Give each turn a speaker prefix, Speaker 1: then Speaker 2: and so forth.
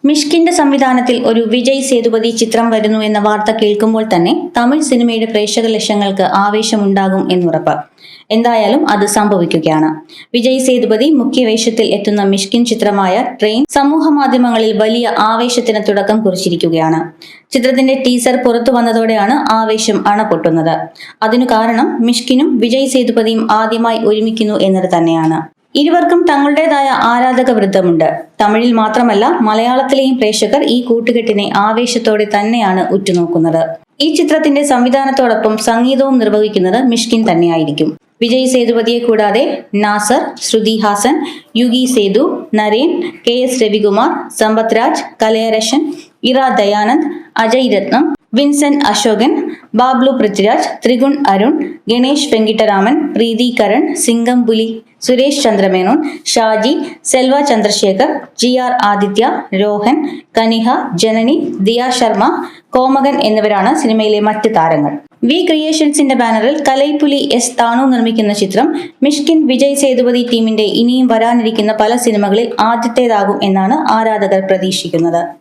Speaker 1: മിഷ്കിന്റെ സംവിധാനത്തിൽ ഒരു വിജയ് സേതുപതി ചിത്രം വരുന്നു എന്ന വാർത്ത കേൾക്കുമ്പോൾ തന്നെ തമിഴ് സിനിമയുടെ പ്രേക്ഷക ലക്ഷങ്ങൾക്ക് ആവേശമുണ്ടാകും എന്നുറപ്പ്. എന്തായാലും അത് സംഭവിക്കുകയാണ്. വിജയ് സേതുപതി മുഖ്യവേഷത്തിൽ എത്തുന്ന മിഷ്കിൻ ചിത്രമായ ട്രെയിൻ സമൂഹ മാധ്യമങ്ങളിൽ വലിയ ആവേശത്തിന് തുടക്കം കുറിച്ചിരിക്കുകയാണ്. ചിത്രത്തിന്റെ ടീസർ പുറത്തു വന്നതോടെയാണ് ആവേശം അണപൊട്ടുന്നത്. അതിനു കാരണം മിഷ്കിനും വിജയ് സേതുപതിയും ആദ്യമായി ഒരുമിക്കുന്നു എന്നത് തന്നെയാണ്. ഇരുവർക്കും തങ്ങളുടേതായ ആരാധക വൃന്ദമുണ്ട്. തമിഴിൽ മാത്രമല്ല മലയാളത്തിലെയും പ്രേക്ഷകർ ഈ കൂട്ടുകെട്ടിനെ ആവേശത്തോടെ തന്നെയാണ് ഉറ്റുനോക്കുന്നത്. ഈ ചിത്രത്തിന്റെ സംവിധാനത്തോടൊപ്പം സംഗീതവും നിർവഹിക്കുന്നത് മിഷ്കിൻ തന്നെയായിരിക്കും. വിജയ് സേതുപതിയെ കൂടാതെ നാസർ, ശ്രുതി ഹാസൻ, യുഗി സേതു, നരേൻ, KS രവികുമാർ, സമ്പത്ത് രാജ്, കലയരശൻ, ഇറ ദയാനന്ദ്, അജയ് രത്നം, വിൻസെന്റ് അശോകൻ, ബാബ്ലു പൃഥ്വിരാജ്, ത്രിഗുൺ അരുൺ, ഗണേഷ് വെങ്കിട്ടരാമൻ, പ്രീതി കരൺ, സിംഗം പുലി, സുരേഷ് ചന്ദ്രമേനോൻ, ഷാജി, സെൽവ ചന്ദ്രശേഖർ, GR ആദിത്യ, രോഹൻ, കനിഹ, ജനനി, ദിയ ശർമ്മ, കോമകൻ എന്നിവരാണ് സിനിമയിലെ മറ്റ് താരങ്ങൾ. വി ക്രിയേഷൻസിന്റെ ബാനറിൽ കലൈപുലി S താണു നിർമ്മിക്കുന്ന ചിത്രം മിഷ്കിൻ വിജയ് സേതുപതി ടീമിന്റെ ഇനിയും വരാനിരിക്കുന്ന പല സിനിമകളിൽ ആദ്യത്തേതാകും എന്നാണ് ആരാധകർ പ്രതീക്ഷിക്കുന്നത്.